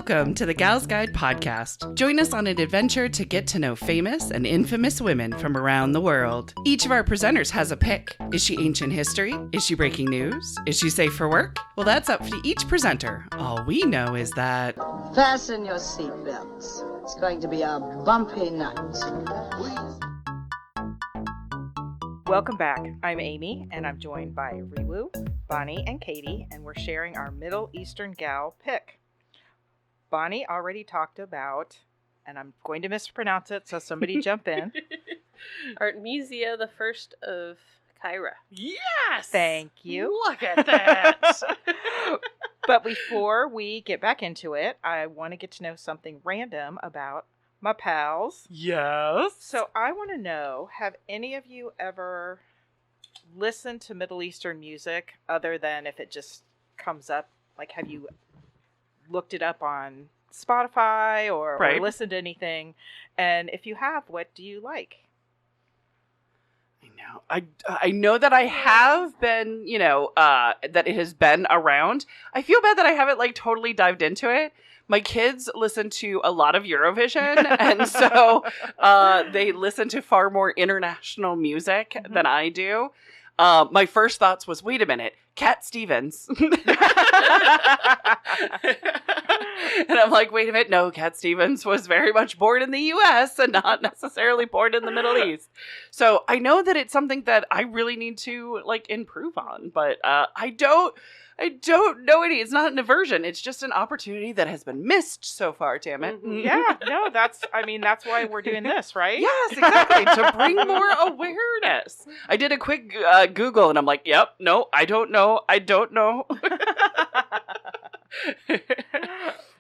Welcome to the Gals Guide podcast. Join us on an adventure to get to know famous and infamous women from around the world. Each of our presenters has a pick. Is she ancient history? Is she breaking news? Is she safe for work? Well, that's up to each presenter. All we know is that... Fasten your seatbelts. It's going to be a bumpy night. Welcome back. I'm Amy, and I'm joined by Riwu, Bonnie, and Katie, and we're sharing our Middle Eastern gal pick. Bonnie already talked about, and I'm going to mispronounce it, so somebody jump in. Artemisia the First of Cairo. Yes! Thank you. Look at that! But before we get back into it, I want to get to know something random about my pals. Yes. So I want to know, have any of you ever listened to Middle Eastern music other than if it just comes up? Like, have you looked it up on Spotify or listened to anything? And if you have, what do you like? I know that I have been, that it has been around. I feel bad that I haven't totally dived into it. My kids listen to a lot of Eurovision, and so they listen to far more international music than I do. My first thoughts was, wait a minute, Cat Stevens. And I'm like, wait a minute, no, Cat Stevens was very much born in the U.S. and not necessarily born in the Middle East. So I know that it's something that I really need to improve on, but I don't know any. It's not an aversion. It's just an opportunity that has been missed so far, damn it. Mm-hmm. Yeah, no, that's why we're doing this, right? Yes, exactly. To bring more awareness. I did a quick Google and I'm like, yep, no, I don't know.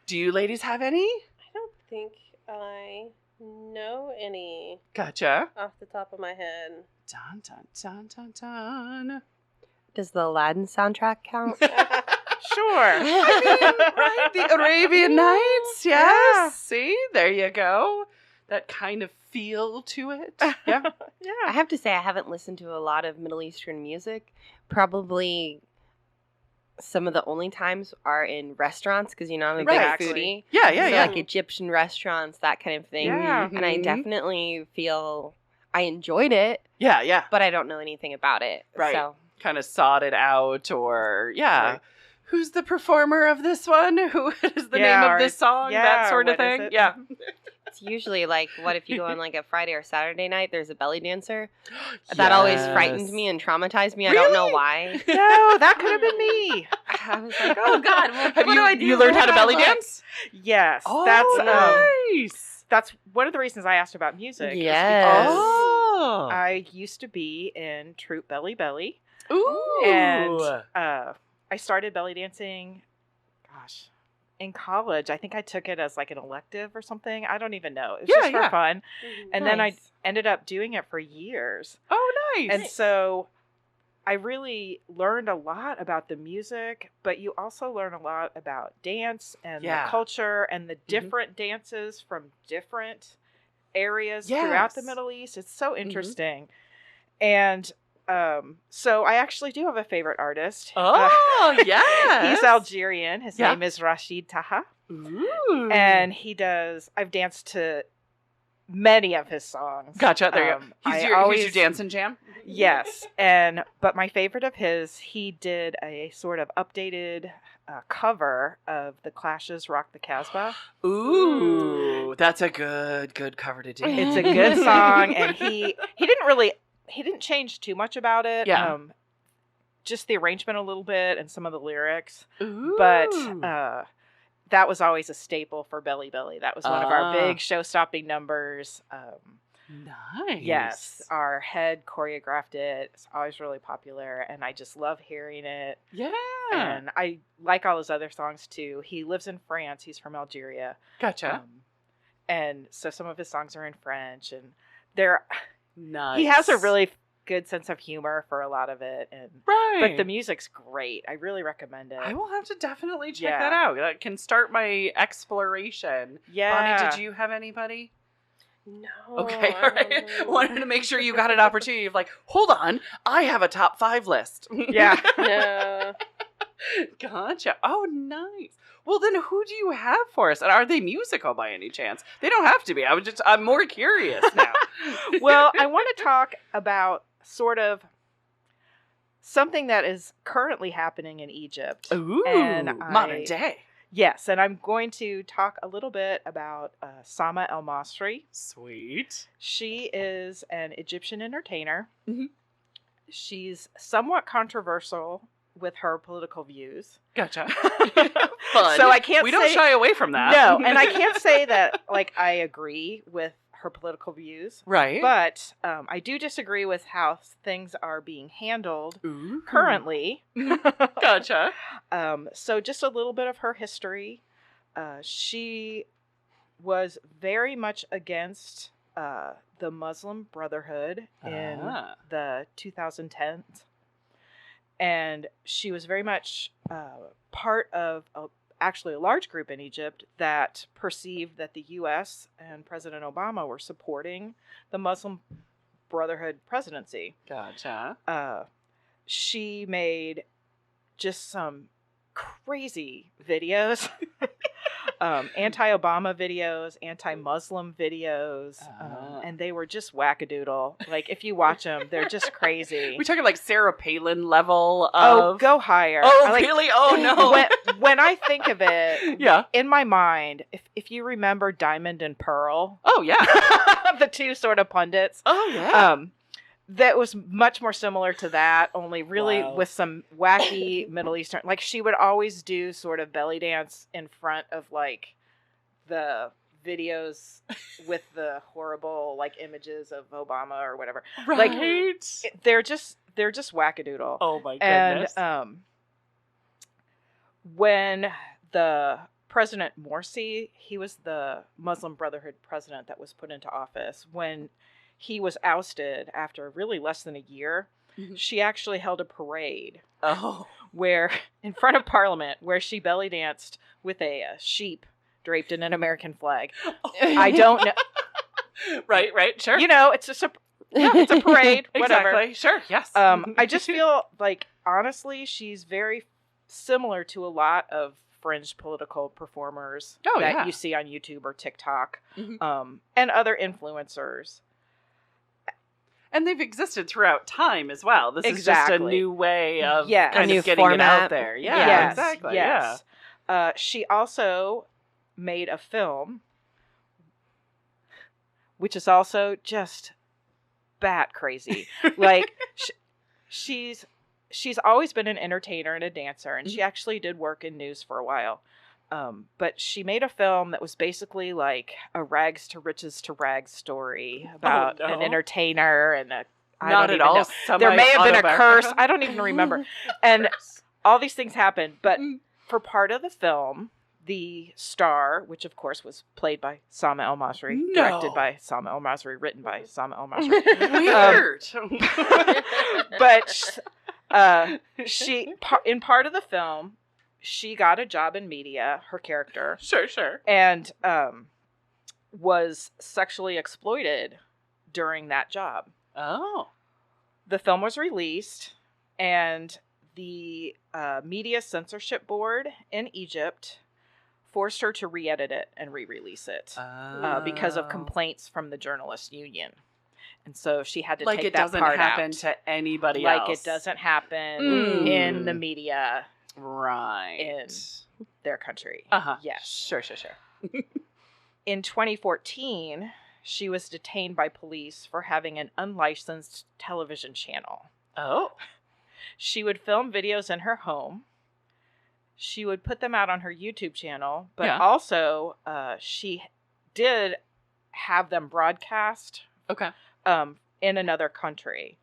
Do you ladies have any? I don't think I know any. Gotcha. Off the top of my head. Dun, dun, dun, dun, dun. Does the Aladdin soundtrack count? Sure. I mean, right? The Arabian Nights. Yes. Yeah. See, there you go. That kind of feel to it. Yeah. Yeah. I have to say, I haven't listened to a lot of Middle Eastern music. Probably some of the only times are in restaurants because, I'm a big foodie. Yeah. So, like Egyptian restaurants, that kind of thing. Yeah. And I definitely feel I enjoyed it. Yeah. But I don't know anything about it. Right. So. Kind of sought it out or, right. Who's the performer of this one? Who is the name of this song? That sort of thing. Yeah. It's usually what if you go on a Friday or Saturday night, there's a belly dancer. Yes. That always frightened me and traumatized me. Really? I don't know why. No, that could have been me. I was like, oh God, well, what do I do? You learned how to belly dance? Yes. Oh, that's nice. That's one of the reasons I asked about music. Yes. Because I used to be in Troop Belly Belly. Ooh. And I started belly dancing, in college. I think I took it as an elective or something. I don't even know. It was just for fun. And then I ended up doing it for years. Oh, nice. And so I really learned a lot about the music, but you also learn a lot about dance and the culture and the different dances from different areas throughout the Middle East. It's so interesting. And so I actually do have a favorite artist. Oh, yes. He's Algerian. His name is Rashid Taha. Ooh. And I've danced to many of his songs. Gotcha. There you go. He's your dancing jam? Yes. But my favorite of his, he did a sort of updated cover of The Clash's Rock the Casbah. Ooh. That's a good cover to do. It's a good song. And he didn't change too much about it. Yeah. Just the arrangement a little bit and some of the lyrics. Ooh. But that was always a staple for Belly Belly. That was one of our big show-stopping numbers. Nice. Yes. Our head choreographed it. It's always really popular, and I just love hearing it. Yeah. And I like all his other songs, too. He lives in France. He's from Algeria. Gotcha. And so some of his songs are in French, and they're... Nice. He has a really good sense of humor for a lot of it, but the music's great. I really recommend it. I will have to definitely check that out. That can start my exploration. Yeah. Bonnie, did you have anybody? No. Okay, all right. Wanted to make sure you got an opportunity of hold on, I have a top 5 list. Yeah. No. Gotcha. Oh, nice. Well, then who do you have for us? And are they musical by any chance? They don't have to be. I'm more curious now. Well, I want to talk about sort of something that is currently happening in Egypt. Ooh, modern day. Yes, and I'm going to talk a little bit about Sama El Masry. Sweet. She is an Egyptian entertainer. Mm-hmm. She's somewhat controversial with her political views. Gotcha. Fun. So I can't We don't shy away from that. No, and I can't say that, like, I agree with her political views. Right. But I do disagree with how things are being handled currently. Gotcha. So just a little bit of her history. She was very much against the Muslim Brotherhood in the 2010s. And she was very much part of actually a large group in Egypt that perceived that the U.S. and President Obama were supporting the Muslim Brotherhood presidency. Gotcha. She made just some crazy videos. Anti-Obama videos, anti-Muslim videos, and they were just wackadoodle. Like, if you watch them, they're just crazy. We talking like Sarah Palin level of... Oh, go higher. Oh, really? Oh, no. When I think of it, yeah, in my mind, if you remember Diamond and Pearl... Oh, yeah. The two sort of pundits. Oh, yeah. That was much more similar to that, only really with some wacky Middle Eastern. Like, she would always do sort of belly dance in front of, like, the videos with the horrible, like, images of Obama or whatever. Right. Like, they're just wackadoodle. Oh, my goodness. And when the President Morsi, he was the Muslim Brotherhood president that was put into office, when he was ousted after really less than a year, she actually held a parade where, in front of Parliament, where she belly danced with a sheep draped in an American flag. I don't know. Right, sure. You know, it's a parade, whatever. Exactly, sure, yes. I just feel like, honestly, she's very similar to a lot of fringe political performers that you see on YouTube or TikTok, and other influencers. And they've existed throughout time as well. This is just a new way of kind of getting it out there. Yeah, exactly. Yes. Yeah. She also made a film, which is also just bat crazy. Like, she's always been an entertainer and a dancer, and she actually did work in news for a while. But she made a film that was basically like a rags to riches to rags story about an entertainer and not at all. There may have been a curse. I don't even remember. And all these things happened. But for part of the film, the star, which of course was played by Sama El Masry, directed by Sama El Masry, written by Sama El Masry. Weird. But she, in part of the film, she got a job in media, her character. Sure. And was sexually exploited during that job. Oh. The film was released, and the Media Censorship Board in Egypt forced her to re-edit it and re-release it because of complaints from the Journalists Union. And so she had to take that part out. Like it doesn't happen to anybody else. Like it doesn't happen in the media. Right. In their country. Yes. Sure. In 2014, she was detained by police for having an unlicensed television channel. Oh. She would film videos in her home. She would put them out on her YouTube channel, but also she did have them broadcast in another country.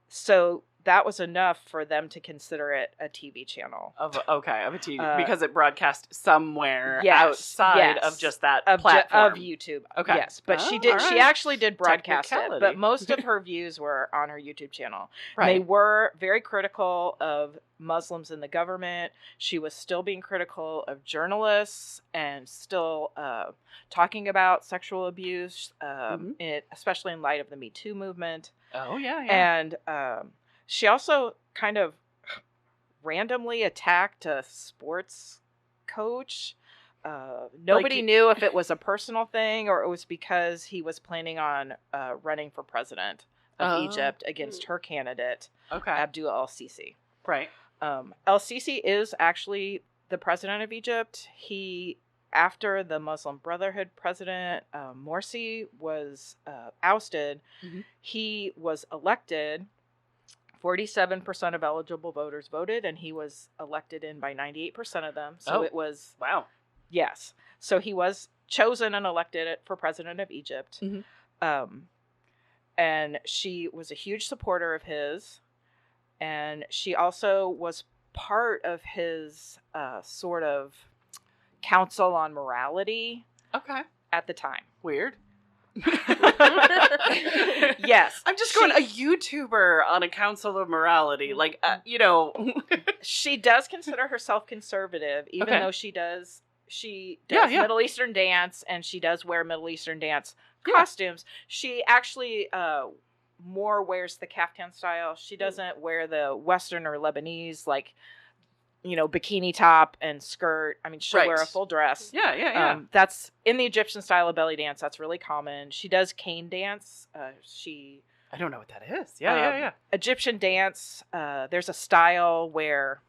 So that was enough for them to consider it a TV channel. Of a TV, because it broadcast somewhere outside of just that platform. Of YouTube. Okay. Yes, but she did. Right. She actually did broadcast it, but most of her views were on her YouTube channel. Right. They were very critical of Muslims in the government. She was still being critical of journalists and still talking about sexual abuse, especially in light of the Me Too movement. Oh, yeah. And she also kind of randomly attacked a sports coach. Nobody knew if it was a personal thing or it was because he was planning on running for president of Egypt against her candidate, Abdul al-Sisi. Right. El-Sisi is actually the president of Egypt. After the Muslim Brotherhood president, Morsi, was ousted, he was elected. 47% of eligible voters voted, and he was elected in by 98% of them. So it was... Wow. Yes. So he was chosen and elected for president of Egypt. And she was a huge supporter of his. And she also was part of his sort of council on morality at the time. Weird. Yes. I'm just going, a YouTuber on a council of morality. Like, She does consider herself conservative, even though she does Middle Eastern dance, and she does wear Middle Eastern dance costumes. She actually more wears the kaftan style. She doesn't wear the Western or Lebanese, like, bikini top and skirt. I mean, she'll wear a full dress. Yeah. That's in the Egyptian style of belly dance. That's really common. She does cane dance. I don't know what that is. Yeah. Egyptian dance, there's a style where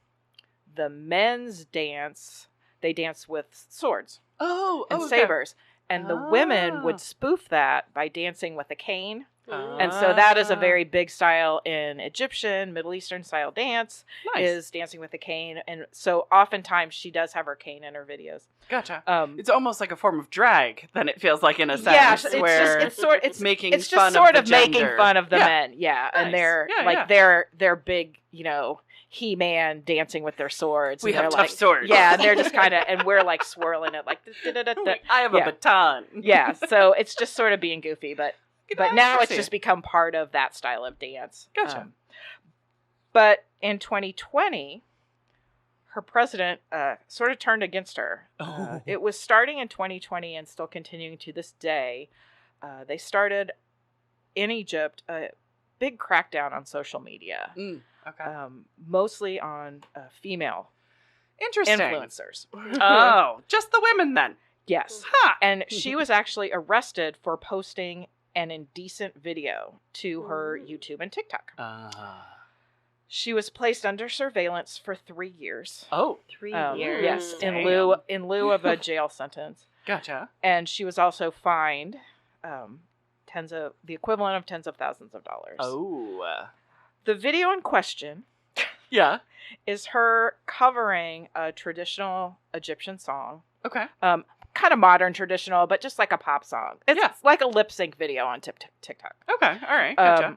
the men's dance, they dance with swords and sabers. And the women would spoof that by dancing with a cane. And so that is a very big style in Egyptian, Middle Eastern style dance, is dancing with a cane. And so oftentimes she does have her cane in her videos. Gotcha. It's almost like a form of drag, then it feels like, in a sense, it's making it's fun just sort of of the making gender. fun of the men. Yeah. Nice. And they're they're big, He-Man dancing with their swords. We and have they're tough swords. Yeah, and they're just kind of, and we're like swirling it like, I have a baton. Yeah, so it's just sort of being goofy, but now it's just become part of that style of dance. Gotcha. But in 2020, her president sort of turned against her. It was starting in 2020 and still continuing to this day. They started in Egypt a big crackdown on social media. Mostly on female influencers. Just the women then. Yes. And she was actually arrested for posting an indecent video to her YouTube and TikTok. She was placed under surveillance for 3 years. 3 years. Yes, in lieu of a jail sentence. Gotcha. And she was also fined the equivalent of tens of thousands of dollars. The video in question is her covering a traditional Egyptian song. Kind of modern traditional, but just like a pop song. It's like a lip sync video on TikTok. Okay, all right, gotcha.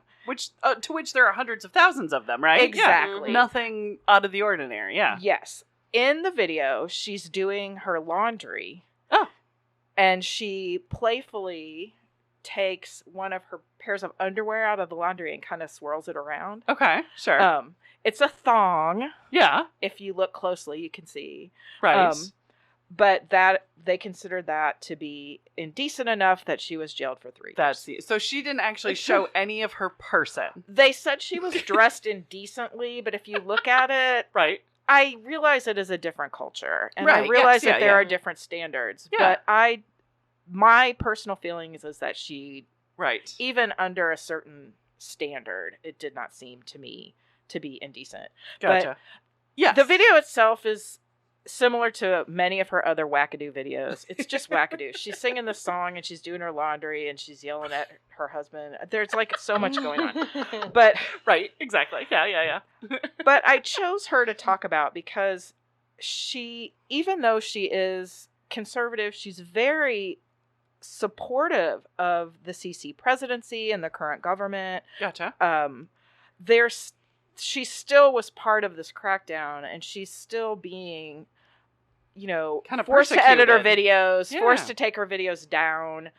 To which there are hundreds of thousands of them, right? Exactly. Yeah. Nothing out of the ordinary, Yes. In the video, she's doing her laundry. And she playfully takes one of her pairs of underwear out of the laundry and kind of swirls it around. Okay, sure. It's a thong. Yeah. If you look closely, you can see. Right. But that they considered that to be indecent enough that she was jailed for 3 years. So she didn't actually show any of her person. They said she was dressed indecently, but if you look at it, I realize it is a different culture, and I realize that there are different standards. Yeah. But my personal feeling is that she, even under a certain standard, it did not seem to me to be indecent. Gotcha. The video itself is similar to many of her other wackadoo videos. It's just wackadoo. She's singing the song and she's doing her laundry and she's yelling at her husband. There's like so much going on. But exactly. Yeah. But I chose her to talk about because she, even though she is conservative, she's very supportive of the Sisi presidency and the current government. Gotcha. She still was part of this crackdown, and she's still being, kind of forced to edit her persecuted. videos, forced to take her videos down,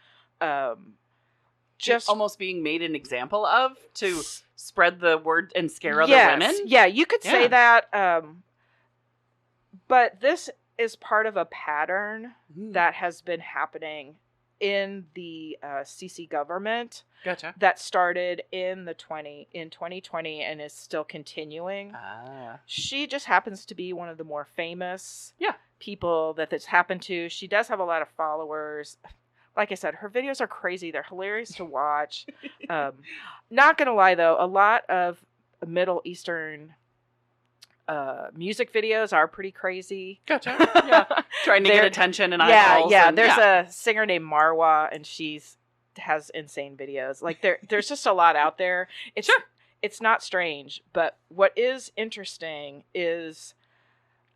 just almost being made an example of to spread the word and scare other women. Yeah, you could say that. But this is part of a pattern that has been happening in the Sisi government. Gotcha. That started in 2020 and is still continuing. She just happens to be one of the more famous people that this happened to. She does have a lot of followers. Like I said, her videos are crazy. They're hilarious to watch. Not gonna lie though, a lot of Middle Eastern music videos are pretty crazy. Gotcha. Yeah. Trying to get attention and eyeballs. Yeah. There's a singer named Marwa, and has insane videos. Like there's just a lot out there. It's not strange, but what is interesting is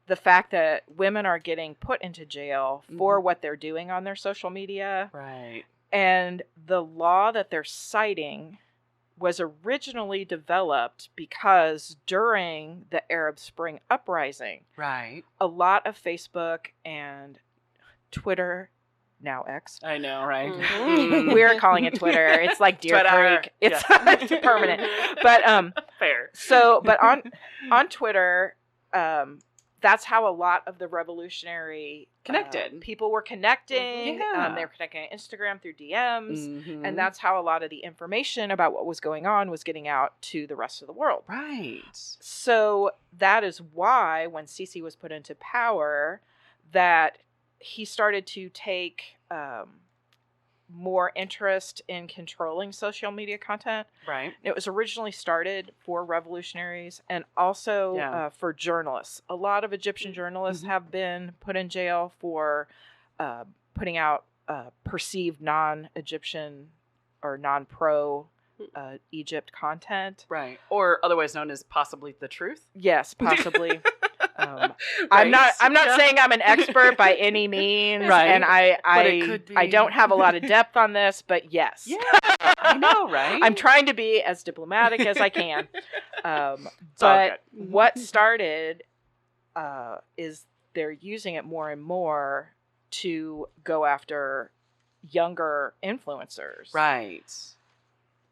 the fact that women are getting put into jail for what they're doing on their social media. Right. And the law that they're citing was originally developed because during the Arab Spring uprising, right, a lot of Facebook and Twitter, now X. I know, right? We're calling it Twitter. It's like Deer Creek. It's permanent. But fair. So, but on Twitter, that's how a lot of the revolutionary connected people were connecting. They were connecting on Instagram through DMs, and that's how a lot of the information about what was going on was getting out to the rest of the world. Right. So that is why when Sisi was put into power, that he started to take more interest in controlling social media content. Right. It was originally started for revolutionaries and also for journalists. A lot of Egyptian journalists have been put in jail for putting out perceived non-Egyptian or non-pro Egypt content. Right. Or otherwise known as possibly the truth. Yes, possibly. Right. I'm not saying I'm an expert by any means, right. And I don't have a lot of depth on this, but yes. Yeah, I know, right? I'm trying to be as diplomatic as I can. But what started is they're using it more and more to go after younger influencers. Right.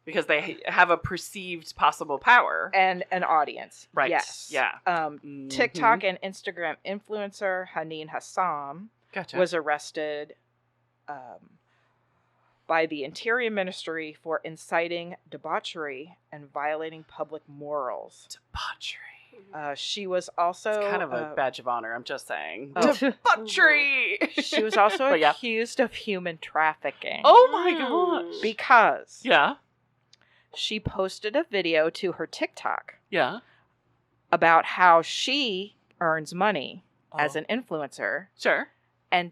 Because they have a perceived possible power. And an audience. Right. Yes. Yeah. TikTok and Instagram influencer Haneen Hassam was arrested by the Interior Ministry for inciting debauchery and violating public morals. Debauchery. She was also... It's kind of a badge of honor, I'm just saying. Debauchery! She was also accused of human trafficking. Oh my gosh. Because... Yeah. She posted a video to her TikTok. Yeah. About how she earns money as an influencer. Sure. And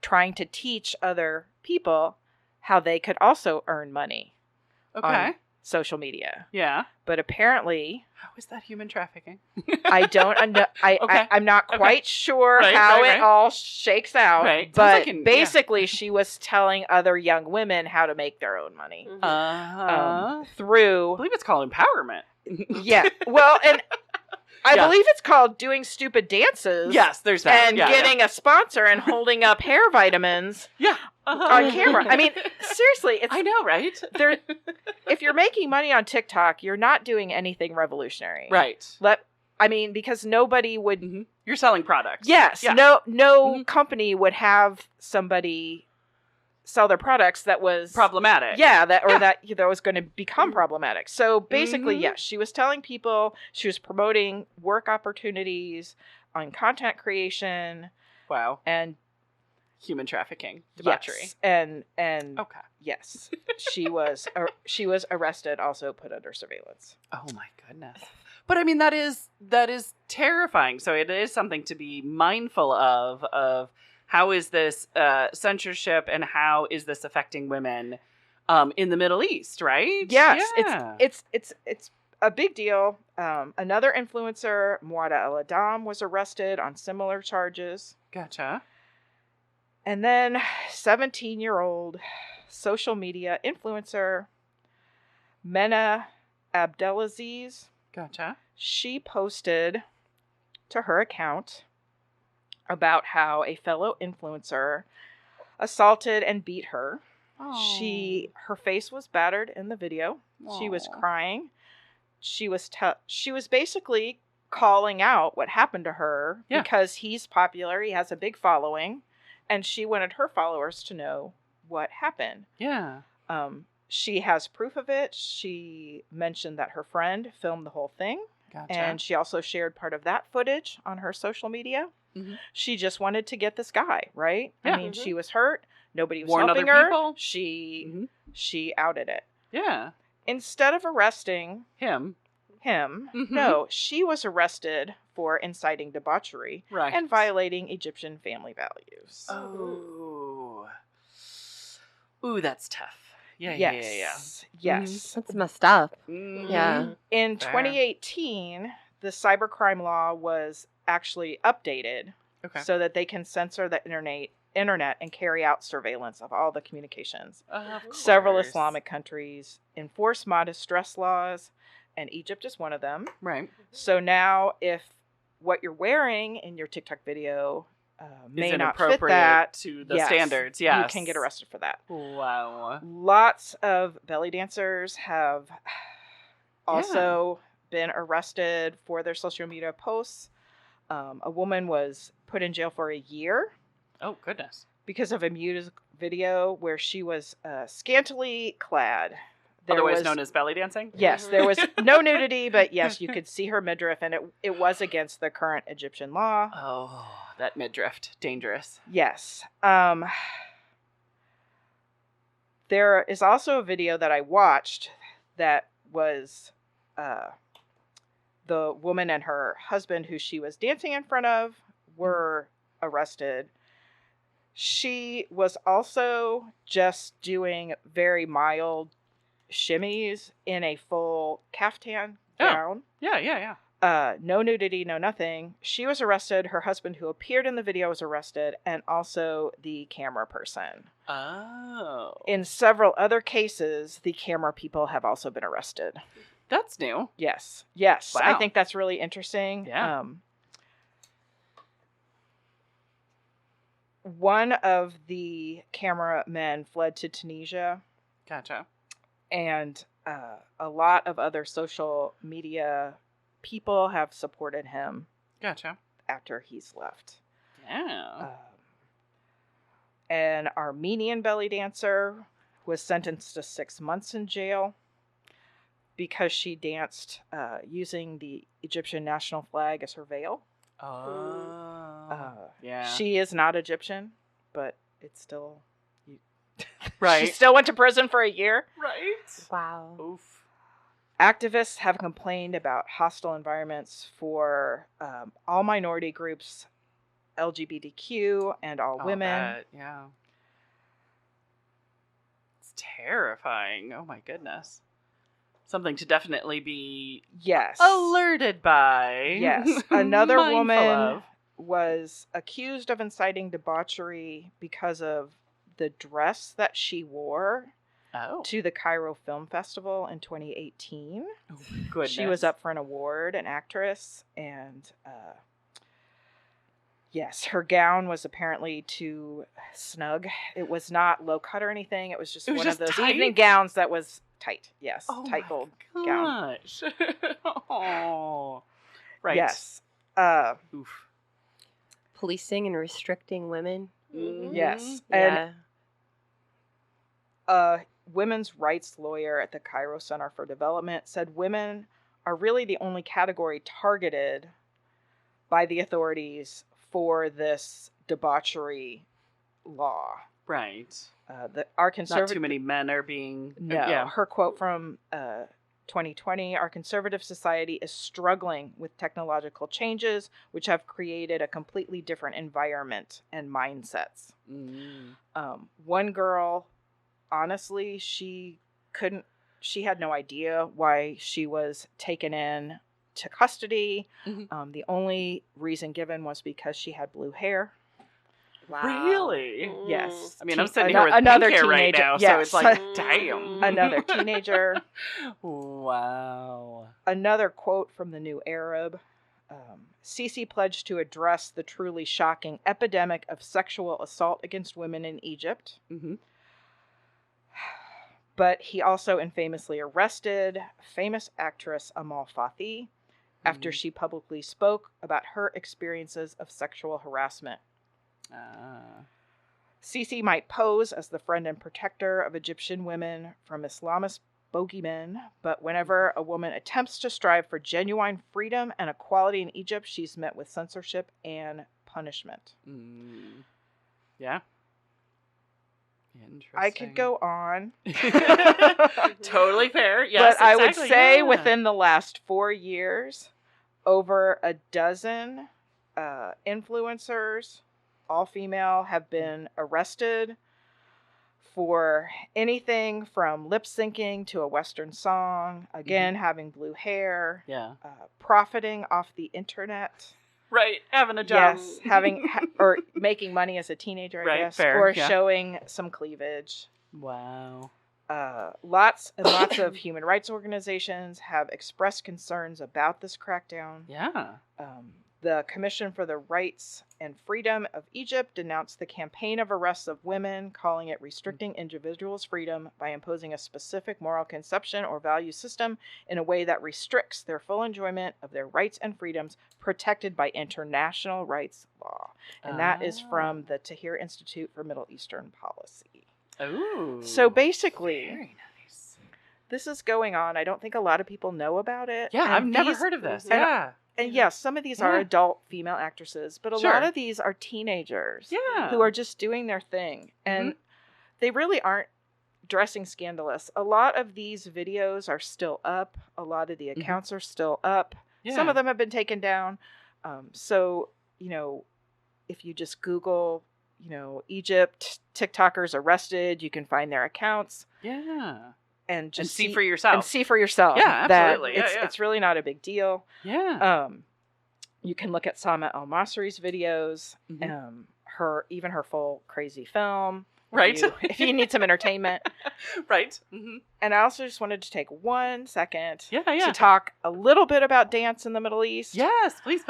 trying to teach other people how they could also earn money. On social media. Yeah. But apparently... How is that human trafficking? I don't know. I'm not quite sure how it all shakes out. Right. But basically, she was telling other young women how to make their own money. Through... I believe it's called empowerment. Yeah. Well, and I believe it's called doing stupid dances. Yes, there's that. And getting a sponsor and holding up hair vitamins on camera. I mean, seriously. I know, right? If you're making money on TikTok, you're not doing anything revolutionary. Right. Because nobody would... You're selling products. Yes. Yeah. No company would have somebody sell their products that was... problematic. Yeah, that was going to become problematic. So basically, yes, she was telling people, she was promoting work opportunities on content creation. Wow. And human trafficking, debauchery. Yes. And yes, she was arrested, also put under surveillance. Oh my goodness. But I mean, that is terrifying. So it is something to be mindful of how is this censorship and how is this affecting women in the Middle East, right? Yes, yeah. It's a big deal. Another influencer, Muada El Adam, was arrested on similar charges. Gotcha. And then 17-year-old social media influencer, Mena Abdelaziz. Gotcha. She posted to her account about how a fellow influencer assaulted and beat her. Oh. Her face was battered in the video. Oh. She was crying. She was basically calling out what happened to her because he's popular. He has a big following. And she wanted her followers to know what happened. Yeah. She has proof of it. She mentioned that her friend filmed the whole thing. Gotcha. And she also shared part of that footage on her social media. Mm-hmm. She just wanted to get this guy, right? Yeah. I mean, she was hurt. Nobody was Warn helping other her. people. She outed it. Yeah. Instead of arresting him, no, she was arrested for inciting debauchery and violating Egyptian family values. Oh. Ooh, that's tough. Yeah. Yes. That's messed up. Mm-hmm. Yeah. In 2018, the cybercrime law was actually updated so that they can censor the internet and carry out surveillance of all the communications. Several Islamic countries enforce modest stress laws, and Egypt is one of them. Right. So now if what you're wearing in your TikTok video may not fit that to the standards, yes, you can get arrested for that. Wow. Lots of belly dancers have also been arrested for their social media posts. A woman was put in jail for a year. Oh, goodness. Because of a music video where she was scantily clad. Otherwise known as belly dancing? Yes, there was no nudity, but yes, you could see her midriff, and it was against the current Egyptian law. Oh, that midriff. Dangerous. Yes. There is also a video that I watched that was the woman and her husband, who she was dancing in front of, were arrested. She was also just doing very mild shimmies in a full caftan gown. Yeah. No nudity, no nothing. She was arrested. Her husband, who appeared in the video, was arrested, and also the camera person. Oh. In several other cases, the camera people have also been arrested. That's new. Yes. Wow. I think that's really interesting. Yeah. One of the cameramen fled to Tunisia. Gotcha. And a lot of other social media people have supported him. Gotcha. After he's left. Yeah. An Armenian belly dancer was sentenced to 6 months in jail because she danced using the Egyptian national flag as her veil. Yeah. She is not Egyptian, but it's still... Right. She still went to prison for a year. Right. Wow. Oof. Activists have complained about hostile environments for all minority groups, LGBTQ, and all women. Yeah. It's terrifying. Oh my goodness. Something to definitely be alerted by. Yes. Another woman of. was accused of inciting debauchery because of the dress that she wore to the Cairo Film Festival in 2018. Oh, goodness. She was up for an award, an actress, and yes, her gown was apparently too snug. It was not low cut or anything. It was just one of those tight? evening gowns that was tight. Yes, oh tight gold gown. Oh, right. Yes. Oof. Policing and restricting women. Mm-hmm. Yes. Yeah. And women's rights lawyer at the Cairo Center for Development said women are really the only category targeted by the authorities for this debauchery law. Right. Not too many men are being... No. Yeah. Her quote from 2020, our conservative society is struggling with technological changes, which have created a completely different environment and mindsets. One girl, honestly, she had no idea why she was taken in to custody. The only reason given was because she had blue hair. Wow. Really? Yes. I mean, I'm sitting here with another pink hair right teenager. now, Yes. so it's like, damn. Another teenager. Wow. Another quote from the New Arab. Sisi pledged to address the truly shocking epidemic of sexual assault against women in Egypt. But he also infamously arrested famous actress Amal Fathi after she publicly spoke about her experiences of sexual harassment. Sisi might pose as the friend and protector of Egyptian women from Islamist bogeymen, but whenever a woman attempts to strive for genuine freedom and equality in Egypt, she's met with censorship and punishment. Yeah. Interesting. I could go on. Totally fair. Yes, but I would say within the last 4 years, over a dozen influencers, all female, have been arrested for anything from lip syncing to a Western song, again, having blue hair, profiting off the internet. Right, having a job. Yes, having or making money as a teenager, I guess, fair, or showing some cleavage. Wow. Lots and lots of human rights organizations have expressed concerns about this crackdown. Yeah. The Commission for the Rights and Freedom of Egypt denounced the campaign of arrests of women, calling it restricting individuals' freedom by imposing a specific moral conception or value system in a way that restricts their full enjoyment of their rights and freedoms protected by international rights law. And that is from the Tahrir Institute for Middle Eastern Policy. Oh. So basically, very nice. This is going on. I don't think a lot of people know about it. Yeah, I've never heard of this. And yes, some of these are adult female actresses, but a lot of these are teenagers who are just doing their thing. And they really aren't dressing scandalous. A lot of these videos are still up. A lot of the accounts are still up. Yeah. Some of them have been taken down. So, if you just Google, Egypt, TikTokers arrested, you can find their accounts. Yeah. And just see for yourself. Yeah, absolutely. It's really not a big deal. Yeah. You can look at Sama El Masry's videos, her full crazy film. Right. If you need some entertainment. Right. And I also just wanted to take 1 second to talk a little bit about dance in the Middle East. Yes, please.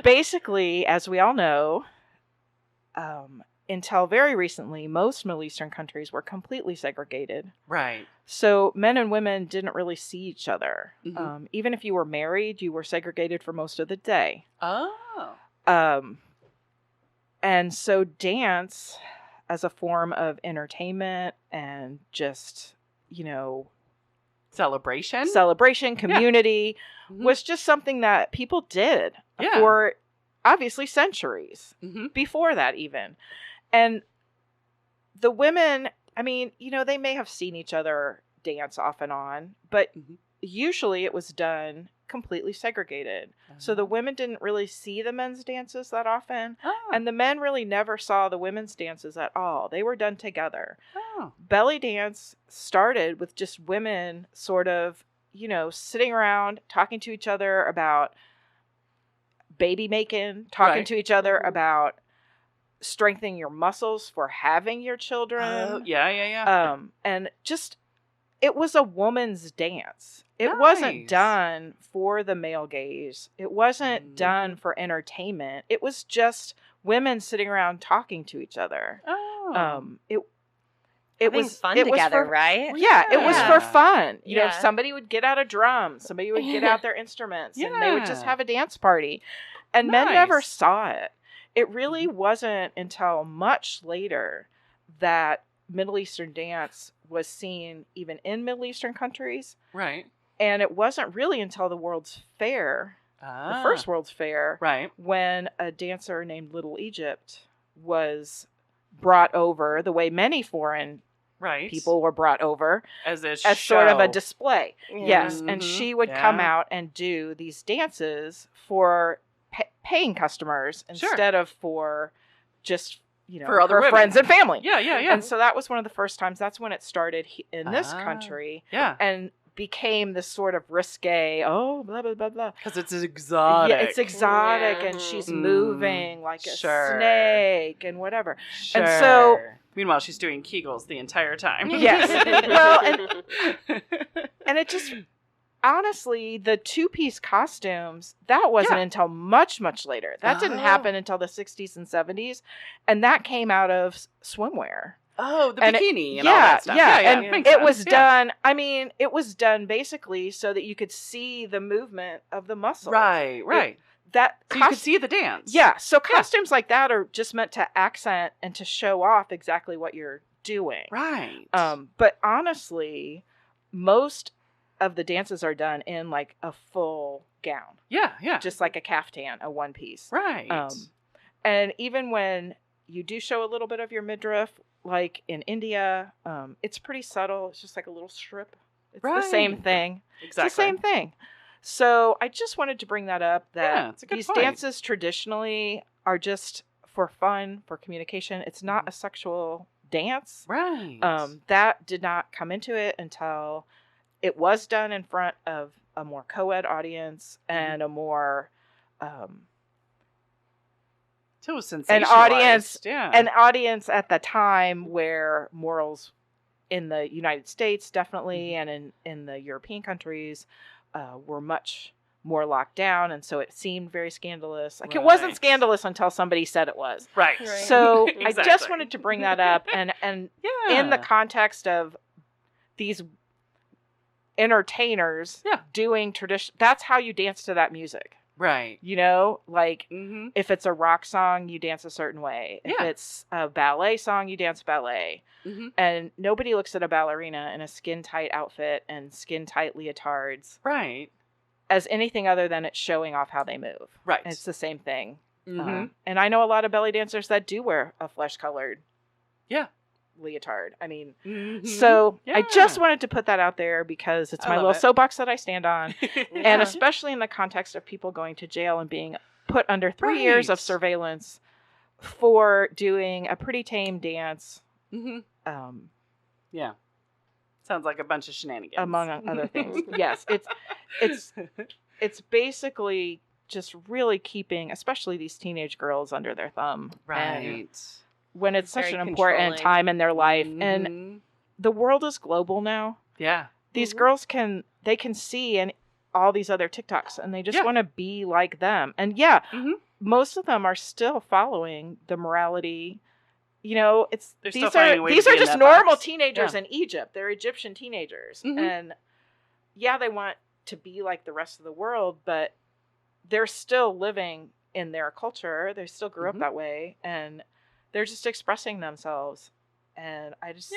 Basically, as we all know, until very recently, most Middle Eastern countries were completely segregated. Right. So men and women didn't really see each other. Even if you were married, you were segregated for most of the day. Oh. And so dance as a form of entertainment and just, celebration, community was just something that people did for obviously centuries before that even. And the women, they may have seen each other dance off and on, but usually it was done completely segregated. So the women didn't really see the men's dances that often, and the men really never saw the women's dances at all. They were done together. Belly dance started with just women sort of, sitting around talking to each other about baby making, talking to each other about strengthening your muscles for having your children. And just, it was a woman's dance. It wasn't done for the male gaze. It wasn't done for entertainment. It was just women sitting around talking to each other. It was fun together, right? Yeah, it was for fun. Somebody would get out a drum, somebody would get out their instruments, and they would just have a dance party. And men never saw it. It really wasn't until much later that Middle Eastern dance was seen even in Middle Eastern countries. Right. And it wasn't really until the World's Fair, the first World's Fair, when a dancer named Little Egypt was brought over the way many foreign people were brought over as sort of a display. Yes. And she would come out and do these dances for paying customers instead of for just, for other her friends and family. Yeah. And so that was one of the first times. That's when it started in this country. Yeah. And became this sort of risque, blah, blah, blah, blah. Because it's exotic. Yeah, it's exotic, and she's moving like a snake and whatever. And so... Meanwhile, she's doing Kegels the entire time. Yes. Well, and it just... Honestly, the two-piece costumes, that wasn't until much, much later. That didn't happen until the 60s and 70s. And that came out of swimwear. Oh, the bikini and all that stuff. And it was done, it was done basically so that you could see the movement of the muscles. Right. So you could see the dance. Yeah. So costumes like that are just meant to accent and to show off exactly what you're doing. Right. But honestly, most of the dances are done in like a full gown. Yeah. Yeah. Just like a caftan, a one piece. Right. And even when you do show a little bit of your midriff, like in India, it's pretty subtle. It's just like a little strip. It's the same thing. Exactly. It's the same thing. So I just wanted to bring that up, that it's a good these point. dances traditionally are just for fun, for communication. It's not a sexual dance. Right. That did not come into it until it was done in front of a more co-ed audience and a more So it was sensationalized. an audience at the time where morals in the United States definitely and in the European countries were much more locked down, and so it seemed very scandalous. Like it wasn't scandalous until somebody said it was. Right. So Exactly. I just wanted to bring that up, and in the context of these entertainers doing tradition, that's how you dance to that music. Right. You know, like if it's a rock song, you dance a certain way. If it's a ballet song, you dance ballet. And nobody looks at a ballerina in a skin-tight outfit and skin-tight leotards as anything other than it's showing off how they move. Right. And it's the same thing. And I know a lot of belly dancers that do wear a flesh-colored leotard. I mean, so I just wanted to put that out there because it's my little soapbox that I stand on. And especially in the context of people going to jail and being put under 3 years of surveillance for doing a pretty tame dance. Sounds like a bunch of shenanigans. Among other things. Yes. It's basically just really keeping, especially these teenage girls, under their thumb. Right. And when it's such Very an important time in their life. Mm-hmm. And the world is global now. Yeah. These girls can see in all these other TikToks and they just want to be like them. And most of them are still following the morality. You know, these are just normal teenagers in Egypt. They're Egyptian teenagers. And they want to be like the rest of the world, but they're still living in their culture. They still grew up that way, and they're just expressing themselves. And I just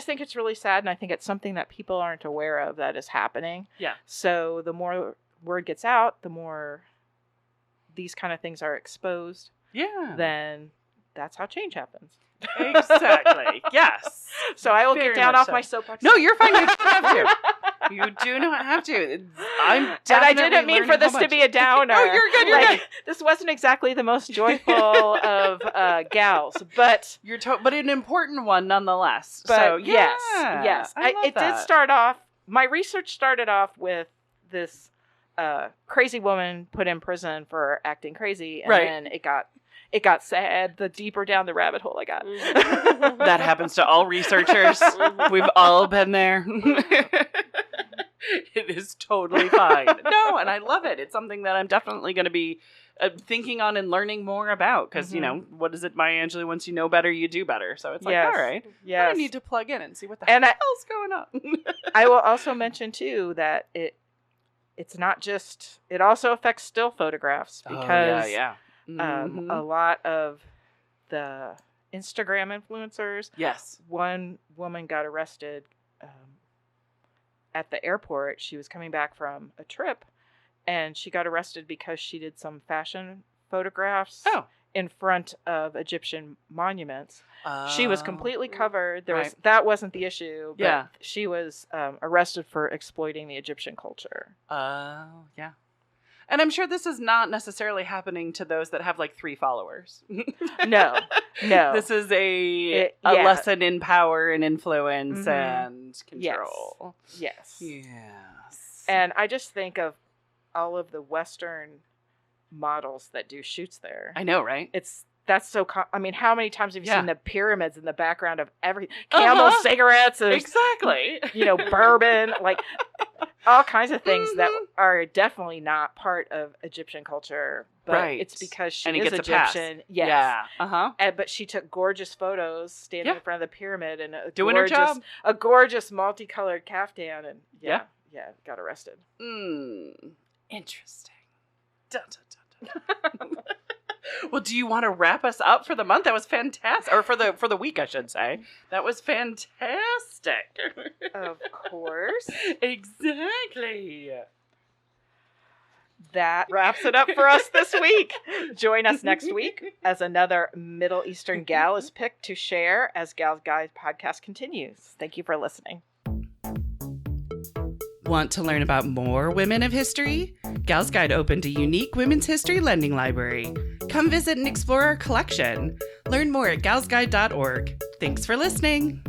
think it's really sad, and I think it's something that people aren't aware of that is happening. Yeah. So the more word gets out, the more these kind of things are exposed. Yeah. Then that's how change happens. Exactly. Yes. So I will get down off my soapbox. No, you're fine. You don't have to. You do not have to. And I didn't mean for this to be a downer. No, you're good. You're good. This wasn't exactly the most joyful of gals, but but an important one nonetheless. But so yes. It did start off. My research started off with this crazy woman put in prison for acting crazy, and then it got sad the deeper down the rabbit hole I got. That happens to all researchers. We've all been there. It is totally fine. No, and I love it. It's something that I'm definitely going to be thinking on and learning more about. Because, you know, what is it, Maya Angelou? Once you know better, you do better. So it's like, all right. I need to plug in and see what the hell's going on. I will also mention, too, that it's not just... It also affects still photographs. Because a lot of the Instagram influencers... Yes. One woman got arrested... at the airport. She was coming back from a trip and she got arrested because she did some fashion photographs in front of Egyptian monuments. She was completely covered. That wasn't the issue, but she was arrested for exploiting the Egyptian culture. Yeah. And I'm sure this is not necessarily happening to those that have like 3 followers. No. This is a lesson in power and influence and control. Yes. And I just think of all of the Western models that do shoots there. I know, right? That's so... I mean, how many times have you seen the pyramids in the background of Camel cigarettes? Exactly. You know, bourbon, like... all kinds of things that are definitely not part of Egyptian culture, but it's because she is Egyptian. Yes. Yeah. But she took gorgeous photos standing in front of the pyramid and doing her job. A gorgeous multicolored caftan, and got arrested. Interesting. Dun, dun, Well, do you want to wrap us up for the month? That was fantastic. Or for the week, I should say. That was fantastic. Of course. Exactly. That wraps it up for us this week. Join us next week as another Middle Eastern gal is picked to share as Gal's Guide podcast continues. Thank you for listening. Want to learn about more women of history? Gal's Guide opened a unique women's history lending library. Come visit and explore our collection. Learn more at galsguide.org. Thanks for listening.